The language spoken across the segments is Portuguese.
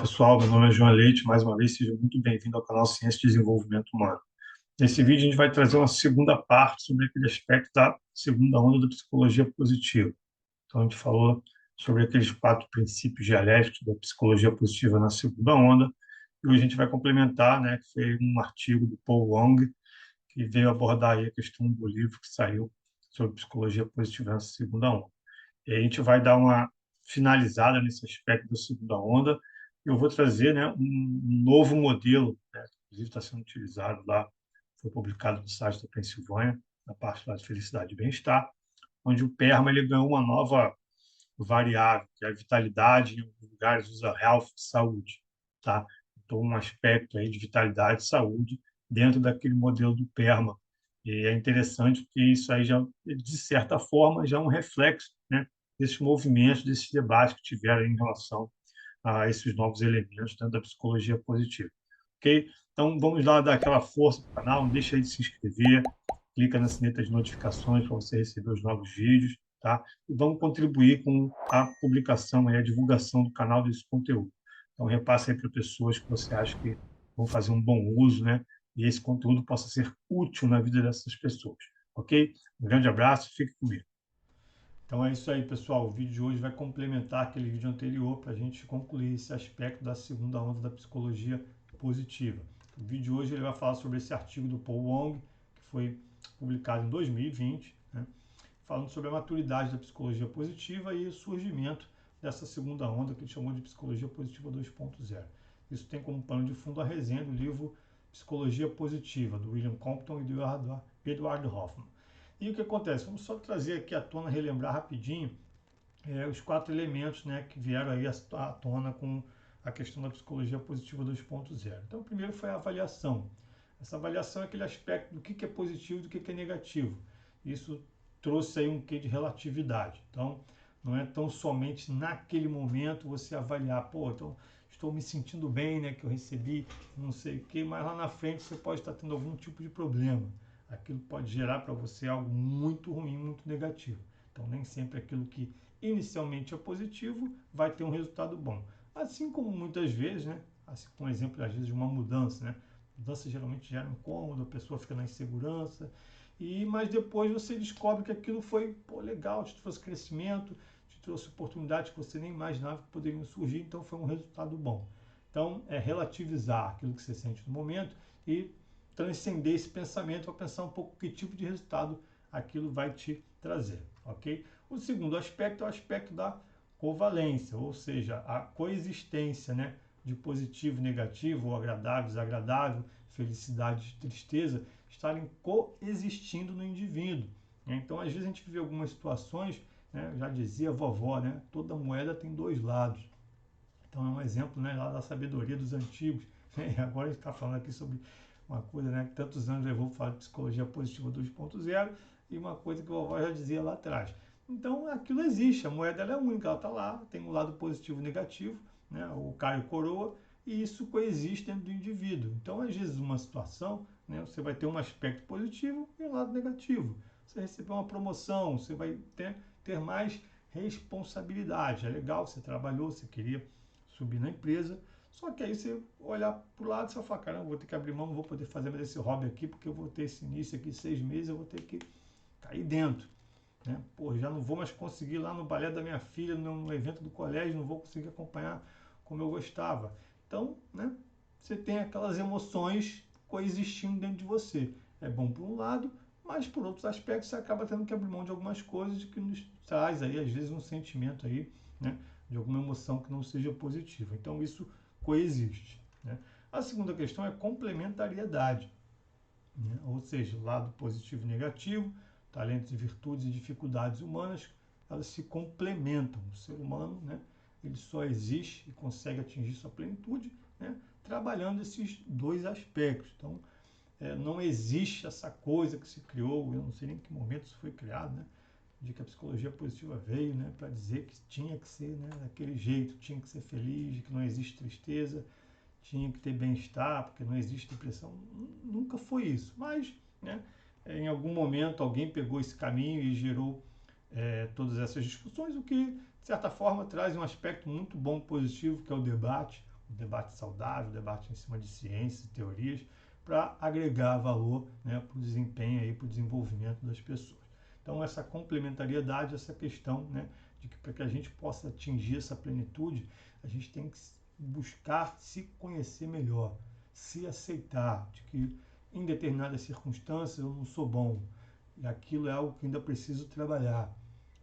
Pessoal, meu nome é João Leite, mais uma vez seja muito bem-vindo ao canal Ciência e Desenvolvimento Humano. Nesse vídeo a gente vai trazer uma segunda parte sobre aquele aspecto da segunda onda da psicologia positiva. Então a gente falou sobre aqueles 4 princípios dialéticos da psicologia positiva na segunda onda, e hoje a gente vai complementar, né, que foi um artigo do Paul Wong, que veio abordar aí a questão do livro que saiu sobre psicologia positiva na segunda onda. E a gente vai dar uma finalizada nesse aspecto da segunda onda. Eu vou trazer, né, um novo modelo, né, que inclusive está sendo utilizado lá, foi publicado no site da Pensilvânia, na parte lá de felicidade e bem-estar, onde o PERMA ele ganhou uma nova variável, que é a vitalidade, em alguns lugares usa health, saúde, tá? Então, um aspecto aí de vitalidade e saúde dentro daquele modelo do PERMA. E é interessante porque isso aí já, de certa forma, já é um reflexo, né, desses movimentos, desses debates que tiveram em relação a esses novos elementos dentro da psicologia positiva. Ok? Então, vamos lá dar aquela força para o canal, não deixa aí de se inscrever, clica na sineta de notificações para você receber os novos vídeos, tá? E vamos contribuir com a publicação e a divulgação do canal desse conteúdo. Então, repasse aí para pessoas que você acha que vão fazer um bom uso, né? E esse conteúdo possa ser útil na vida dessas pessoas, ok? Um grande abraço, fique comigo. Então é isso aí, pessoal. O vídeo de hoje vai complementar aquele vídeo anterior para a gente concluir esse aspecto da segunda onda da psicologia positiva. O vídeo de hoje ele vai falar sobre esse artigo do Paul Wong, que foi publicado em 2020, né, falando sobre a maturidade da psicologia positiva e o surgimento dessa segunda onda que ele chamou de psicologia positiva 2.0. Isso tem como pano de fundo a resenha do livro Psicologia Positiva, do William Compton e do Edward Hoffman. E o que acontece? Vamos só trazer aqui à tona, relembrar rapidinho os 4 elementos, né, que vieram aí à tona com a questão da psicologia positiva 2.0. Então, o primeiro foi a avaliação. Essa avaliação é aquele aspecto do que é positivo e do que é negativo. Isso trouxe aí um quê de relatividade. Então, não é tão somente naquele momento você avaliar, pô, então estou me sentindo bem, né, que eu recebi não sei o quê, mas lá na frente você pode estar tendo algum tipo de problema. Aquilo pode gerar para você algo muito ruim, muito negativo. Então, nem sempre aquilo que inicialmente é positivo vai ter um resultado bom. Assim como muitas vezes, né, assim como exemplo às vezes de uma mudança, né, mudança geralmente gera um incômodo, a pessoa fica na insegurança, mas depois você descobre que aquilo foi legal, te trouxe crescimento, te trouxe oportunidades que você nem imaginava que poderiam surgir, então foi um resultado bom. Então, é relativizar aquilo que você sente no momento e transcender esse pensamento para pensar um pouco que tipo de resultado aquilo vai te trazer, ok? O segundo aspecto é o aspecto da covalência, ou seja, a coexistência, né, de positivo e negativo, ou agradável, desagradável, felicidade e tristeza, estarem coexistindo no indivíduo. Né? Então, às vezes a gente vê algumas situações, né, já dizia a vovó, né, toda moeda tem 2 lados. Então, é um exemplo, né, lá da sabedoria dos antigos. E agora a gente está falando aqui sobre uma coisa, né, que tantos anos levou para falar de psicologia positiva 2.0 e uma coisa que a vovó já dizia lá atrás. Então, aquilo existe, a moeda ela é única, ela está lá, tem um lado positivo e negativo, né, o Caio coroa, e isso coexiste dentro do indivíduo. Então, às vezes, uma situação, né, você vai ter um aspecto positivo e um lado negativo. Você recebeu uma promoção, você vai ter mais responsabilidade. É legal, você trabalhou, você queria subir na empresa, só que aí você olhar para o lado e você vai falar, caramba, vou ter que abrir mão, não vou poder fazer mais esse hobby aqui, porque eu vou ter esse início aqui 6 meses, eu vou ter que cair dentro. Né? Pô, já não vou mais conseguir ir lá no balé da minha filha, no evento do colégio, não vou conseguir acompanhar como eu gostava. Então, né, você tem aquelas emoções coexistindo dentro de você. É bom por um lado, mas por outros aspectos você acaba tendo que abrir mão de algumas coisas que nos traz aí, às vezes, um sentimento aí, né, de alguma emoção que não seja positiva. Então, isso coexiste. Né? A segunda questão é complementariedade, né? Ou seja, o lado positivo e negativo, talentos e virtudes e dificuldades humanas, elas se complementam. O ser humano, né, ele só existe e consegue atingir sua plenitude, né, trabalhando esses 2 aspectos. Então, não existe essa coisa que se criou, eu não sei nem em que momento isso foi criado, né, de que a psicologia positiva veio, né, para dizer que tinha que ser, né, daquele jeito, tinha que ser feliz, que não existe tristeza, tinha que ter bem-estar, porque não existe depressão. Nunca foi isso. Mas, né, em algum momento, alguém pegou esse caminho e gerou todas essas discussões, o que, de certa forma, traz um aspecto muito bom, positivo, que é o debate, o debate saudável, o debate em cima de ciências e teorias, para agregar valor, né, para o desempenho e para o desenvolvimento das pessoas. Então, essa complementariedade, essa questão, né, de que para que a gente possa atingir essa plenitude, a gente tem que buscar se conhecer melhor, se aceitar de que em determinadas circunstâncias eu não sou bom e aquilo é algo que ainda preciso trabalhar,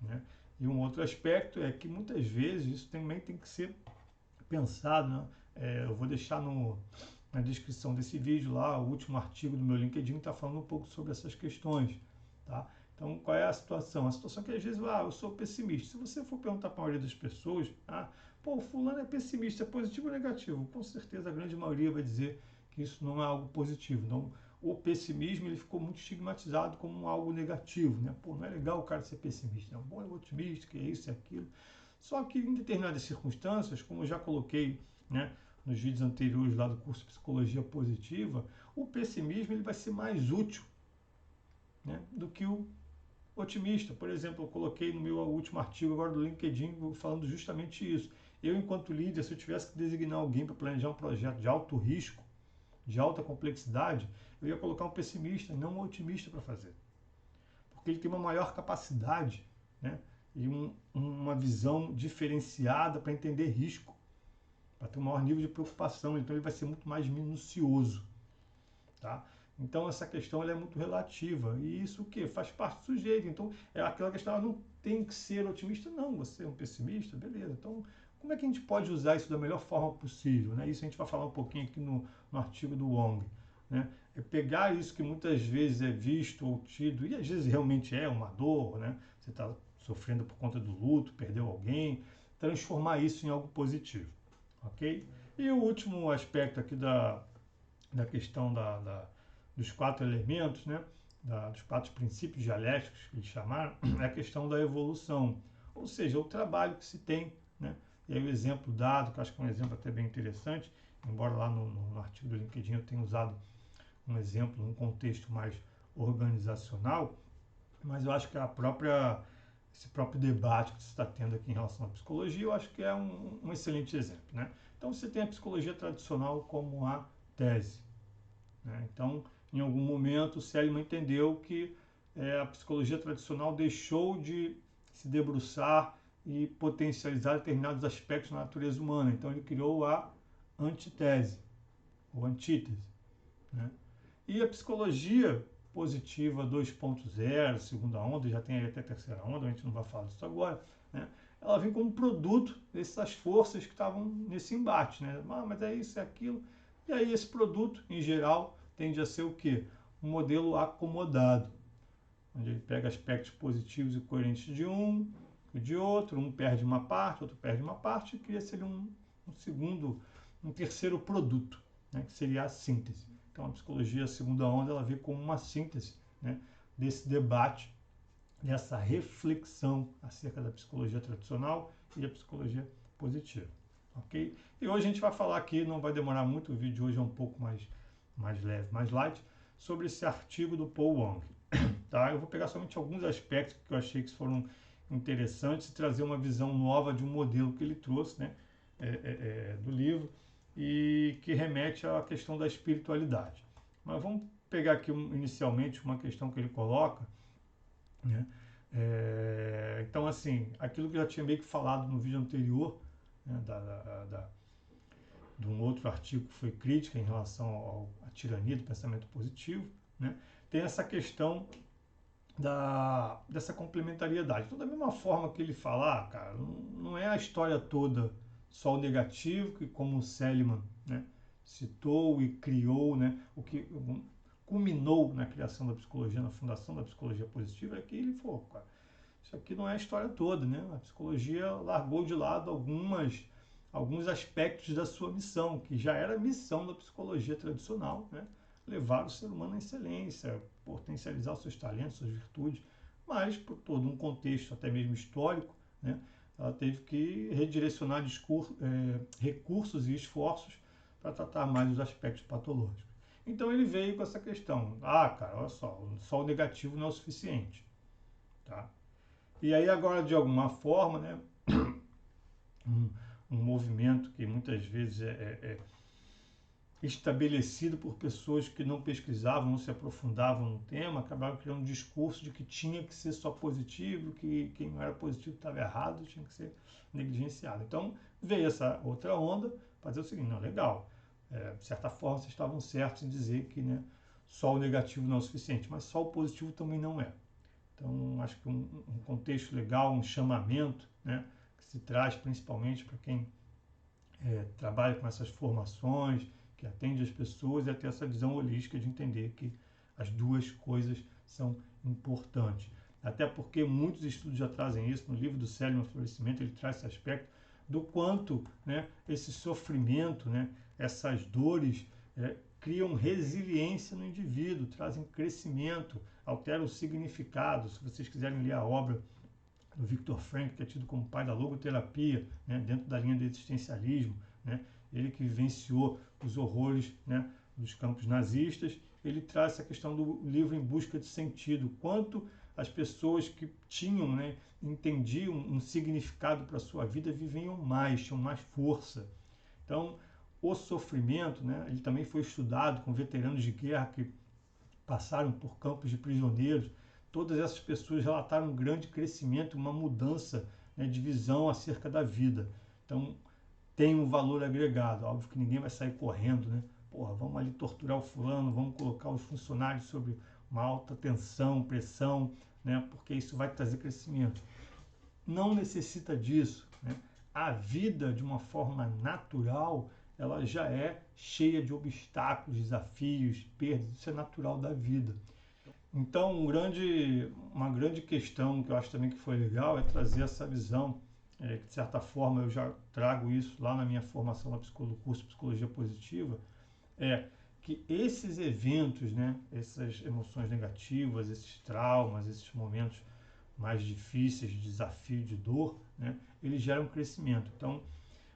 né? E um outro aspecto é que muitas vezes isso também tem que ser pensado, né? Eu vou deixar na descrição desse vídeo lá o último artigo do meu LinkedIn que está falando um pouco sobre essas questões, tá? Então, qual é a situação? A situação é que às vezes, eu sou pessimista. Se você for perguntar para a maioria das pessoas, pô, fulano é pessimista, é positivo ou negativo? Com certeza a grande maioria vai dizer que isso não é algo positivo. Então, o pessimismo ele ficou muito estigmatizado como algo negativo, né? Pô, não é legal o cara ser pessimista, não. Bom, é otimista, que é isso e aquilo. Só que em determinadas circunstâncias, como eu já coloquei, né, nos vídeos anteriores lá do curso Psicologia Positiva, o pessimismo ele vai ser mais útil, né, do que o otimista. Por exemplo, eu coloquei no meu último artigo agora do LinkedIn falando justamente isso. Eu, enquanto líder, se eu tivesse que designar alguém para planejar um projeto de alto risco, de alta complexidade, eu ia colocar um pessimista, não um otimista para fazer. Porque ele tem uma maior capacidade, né, e uma visão diferenciada para entender risco, para ter um maior nível de preocupação. Então ele vai ser muito mais minucioso. Tá? Então essa questão ela é muito relativa. E isso o quê? Faz parte do sujeito. Então é aquela questão, não tem que ser otimista, não. Você é um pessimista, beleza. Então como é que a gente pode usar isso da melhor forma possível? Né? Isso a gente vai falar um pouquinho aqui no artigo do Wong. Né? É pegar isso que muitas vezes é visto ou tido, e às vezes realmente é uma dor, né? Você está sofrendo por conta do luto, perdeu alguém, transformar isso em algo positivo. Ok? E o último aspecto aqui da questão dos 4 elementos, né? Dos 4 princípios dialéticos que eles chamaram, é a questão da evolução, ou seja, o trabalho que se tem, né? E aí o exemplo dado, que eu acho que é um exemplo até bem interessante, embora lá no artigo do LinkedIn eu tenha usado um exemplo, um contexto mais organizacional, mas eu acho que esse próprio debate que se está tendo aqui em relação à psicologia, eu acho que é um excelente exemplo, né? Então você tem a psicologia tradicional como a tese, né? Então, em algum momento, Seligman entendeu que a psicologia tradicional deixou de se debruçar e potencializar determinados aspectos da natureza humana. Então, ele criou a antitese, ou antítese, né? E a psicologia positiva 2.0, segunda onda, já tem aí até a terceira onda, a gente não vai falar disso agora, né? Ela vem como produto dessas forças que estavam nesse embate, né? Mas é isso, é aquilo. E aí esse produto, em geral, tende a ser o quê? Um modelo acomodado, onde ele pega aspectos positivos e coerentes de um e de outro, um perde uma parte, outro perde uma parte, e cria-se um terceiro produto, né? Que seria a síntese. Então, a psicologia segunda onda, ela vê como uma síntese, né, desse debate, dessa reflexão acerca da psicologia tradicional e da psicologia positiva. Ok? E hoje a gente vai falar aqui, não vai demorar muito, o vídeo de hoje é um pouco mais leve, mais light, sobre esse artigo do Paul Wong. Tá? Eu vou pegar somente alguns aspectos que eu achei que foram interessantes e trazer uma visão nova de um modelo que ele trouxe, né, do livro, e que remete à questão da espiritualidade. Mas vamos pegar aqui inicialmente uma questão que ele coloca, né? Então, assim, aquilo que eu já tinha meio que falado no vídeo anterior, né, de um outro artigo que foi crítica em relação à tirania do pensamento positivo, né? Tem essa questão dessa complementariedade. Então, da mesma forma que ele fala, cara, não é a história toda só o negativo, que como o Seligman, né, citou e criou, né, o que culminou na criação da psicologia, na fundação da psicologia positiva, é que ele falou, cara, isso aqui não é a história toda, né? A psicologia largou de lado alguns aspectos da sua missão, que já era a missão da psicologia tradicional, né? Levar o ser humano à excelência, potencializar os seus talentos, suas virtudes, mas por todo um contexto, até mesmo histórico, né? Ela teve que redirecionar recursos e esforços para tratar mais os aspectos patológicos. Então ele veio com essa questão, cara, olha só o negativo não é o suficiente, tá? E aí agora, de alguma forma, né, um movimento que muitas vezes é estabelecido por pessoas que não pesquisavam, não se aprofundavam no tema, acabaram criando um discurso de que tinha que ser só positivo, que quem não era positivo estava errado, tinha que ser negligenciado. Então veio essa outra onda para dizer o seguinte, não, legal, de certa forma vocês estavam certos em dizer que, né, só o negativo não é o suficiente, mas só o positivo também não é. Então acho que um contexto legal, um chamamento, né, que se traz principalmente para quem trabalha com essas formações, que atende as pessoas, é ter essa visão holística de entender que as duas coisas são importantes. Até porque muitos estudos já trazem isso, no livro do Seligman Florescimento, ele traz esse aspecto do quanto, né, esse sofrimento, né, essas dores, criam resiliência no indivíduo, trazem crescimento, alteram o significado. Se vocês quiserem ler a obra do Viktor Frankl, que é tido como pai da logoterapia, né, dentro da linha do existencialismo, né, ele que vivenciou os horrores, né, dos campos nazistas, ele traz essa questão do livro Em Busca de Sentido, quanto as pessoas que tinham, né, entendiam um significado para a sua vida, viviam mais, tinham mais força. Então, o sofrimento, né, ele também foi estudado com veteranos de guerra que passaram por campos de prisioneiros. Todas essas pessoas relataram um grande crescimento, uma mudança, né, de visão acerca da vida. Então, tem um valor agregado. Óbvio que ninguém vai sair correndo, né? Porra, vamos ali torturar o fulano, vamos colocar os funcionários sobre uma alta tensão, pressão, né? Porque isso vai trazer crescimento. Não necessita disso, né? A vida, de uma forma natural, ela já é cheia de obstáculos, desafios, perdas. Isso é natural da vida. Então, uma grande questão que eu acho também que foi legal é trazer essa visão, que de certa forma eu já trago isso lá na minha formação no curso de Psicologia Positiva, é que esses eventos, né, essas emoções negativas, esses traumas, esses momentos mais difíceis, de desafio, de dor, né, eles geram crescimento. Então,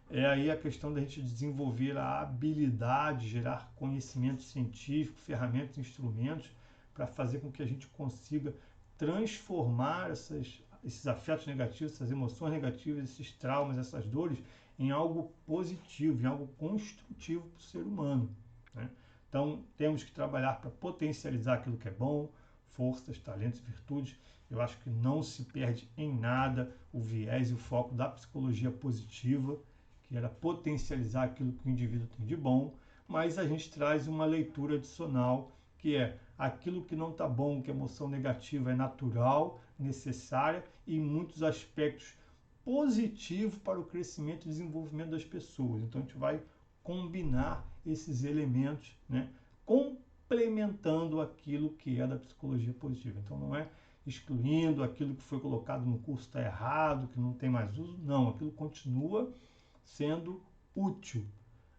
é aí a questão da gente desenvolver a habilidade, gerar conhecimento científico, ferramentas, instrumentos, para fazer com que a gente consiga transformar esses afetos negativos, essas emoções negativas, esses traumas, essas dores, em algo positivo, em algo construtivo para o ser humano, né? Então, temos que trabalhar para potencializar aquilo que é bom, forças, talentos, virtudes. Eu acho que não se perde em nada o viés e o foco da psicologia positiva, que era potencializar aquilo que o indivíduo tem de bom, mas a gente traz uma leitura adicional, que é aquilo que não está bom, que a emoção negativa é natural, necessária e em muitos aspectos positivo para o crescimento e desenvolvimento das pessoas. Então a gente vai combinar esses elementos, né, complementando aquilo que é da psicologia positiva. Então não é excluindo aquilo que foi colocado no curso está errado, que não tem mais uso, não, aquilo continua sendo útil.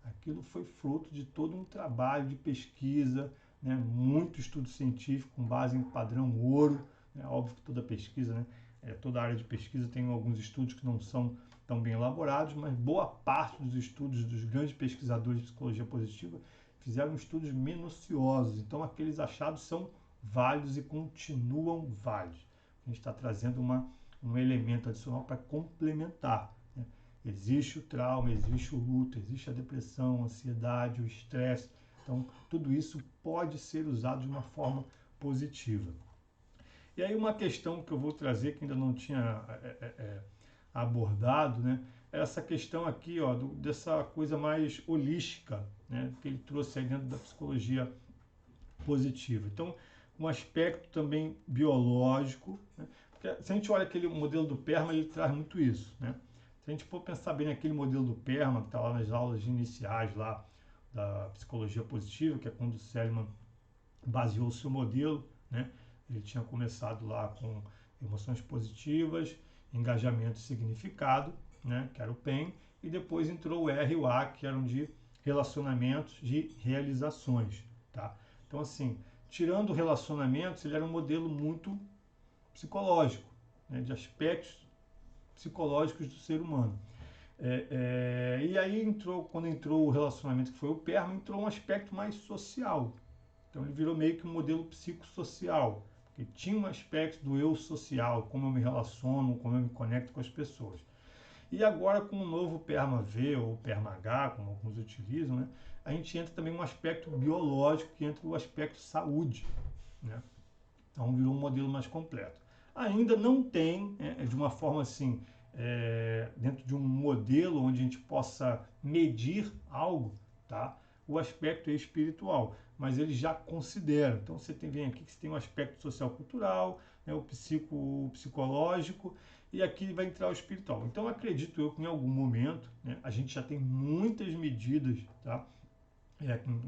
Aquilo foi fruto de todo um trabalho de pesquisa, né, muito estudo científico com base em padrão ouro. É óbvio que toda pesquisa, né, toda área de pesquisa tem alguns estudos que não são tão bem elaborados, mas boa parte dos estudos dos grandes pesquisadores de psicologia positiva fizeram estudos minuciosos. Então aqueles achados são válidos e continuam válidos. A gente está trazendo um elemento adicional para complementar, né? Existe o trauma, existe o luto, existe a depressão, a ansiedade, o estresse. Então, tudo isso pode ser usado de uma forma positiva. E aí uma questão que eu vou trazer, que ainda não tinha abordado, né, é essa questão aqui, ó, dessa coisa mais holística, né, que ele trouxe aí dentro da psicologia positiva. Então, um aspecto também biológico, né, porque se a gente olha aquele modelo do PERMA, ele traz muito isso, né? Se a gente for pensar bem naquele modelo do PERMA, que está lá nas aulas iniciais lá da psicologia positiva, que é quando o Seligman baseou o seu modelo, né? Ele tinha começado lá com emoções positivas, engajamento e significado, né? Que era o PEN, e depois entrou o R e o A, que eram de relacionamentos, de realizações, tá? Então, assim, tirando relacionamentos, ele era um modelo muito psicológico, né? De aspectos psicológicos do ser humano. E aí quando entrou o relacionamento que foi o PERMA, entrou um aspecto mais social. Então ele virou meio que um modelo psicossocial, porque tinha um aspecto do eu social, como eu me relaciono, como eu me conecto com as pessoas. E agora com o novo PERMA-V ou PERMA-H, como alguns utilizam, né, a gente entra também um aspecto biológico, que entra o aspecto saúde, né? Então virou um modelo mais completo. Ainda não tem, de uma forma assim, dentro de um modelo onde a gente possa medir algo, tá? O aspecto espiritual, mas ele já considera. Então você vem aqui que você tem um aspecto social-cultural, né, o psicológico, e aqui vai entrar o espiritual. Então acredito eu que em algum momento, né, a gente já tem muitas medidas, tá?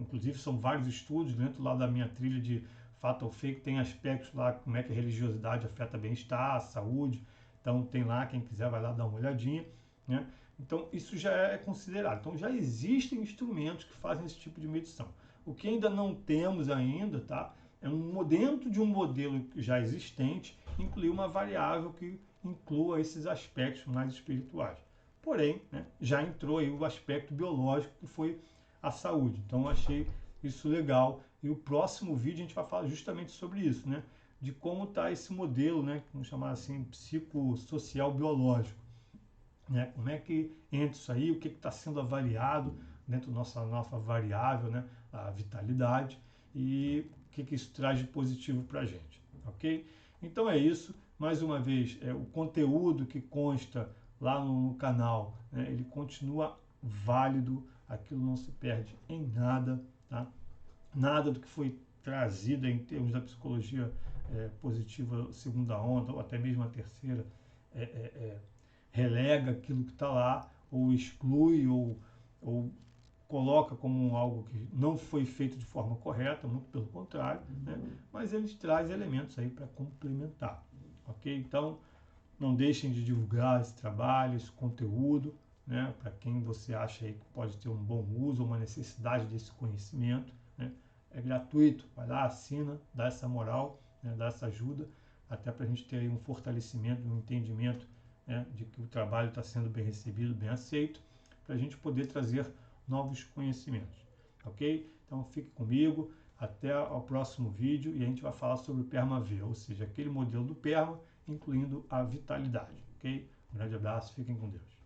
Inclusive são vários estudos dentro lá da minha trilha de fato ou fake, tem aspectos lá como é que a religiosidade afeta bem-estar, a saúde, então tem lá, quem quiser vai lá dar uma olhadinha, né? Então isso já é considerado, então já existem instrumentos que fazem esse tipo de medição. O que ainda não temos ainda, tá? Dentro de um modelo já existente, incluir uma variável que inclua esses aspectos mais espirituais. Porém, né, já entrou aí o aspecto biológico que foi a saúde. Então eu achei isso legal. E o próximo vídeo a gente vai falar justamente sobre isso, né? De como está esse modelo, né? Vamos chamar assim, psicossocial biológico. Né? Como é que entra isso aí, o que está sendo avaliado dentro da nossa variável, né? A vitalidade, e o que isso traz de positivo para a gente, ok? Então é isso. Mais uma vez, o conteúdo que consta lá no canal, né? Ele continua válido, aquilo não se perde em nada, tá? Nada do que foi trazido em termos da psicologia positiva segunda onda, ou até mesmo a terceira, é, é, é, relega aquilo que está lá, ou exclui, ou coloca como algo que não foi feito de forma correta, muito pelo contrário, né? Mas eles trazem elementos aí para complementar, ok? Então, não deixem de divulgar esse trabalho, esse conteúdo, né? Para quem você acha aí que pode ter um bom uso, uma necessidade desse conhecimento, né? É gratuito, vai lá, assina, dá essa moral, né? Dá essa ajuda, até para a gente ter aí um fortalecimento, um entendimento, né? De que o trabalho está sendo bem recebido, bem aceito, para a gente poder trazer novos conhecimentos, ok? Então fique comigo, até o próximo vídeo e a gente vai falar sobre o PERMA-V, ou seja, aquele modelo do PERMA, incluindo a vitalidade, ok? Um grande abraço, fiquem com Deus.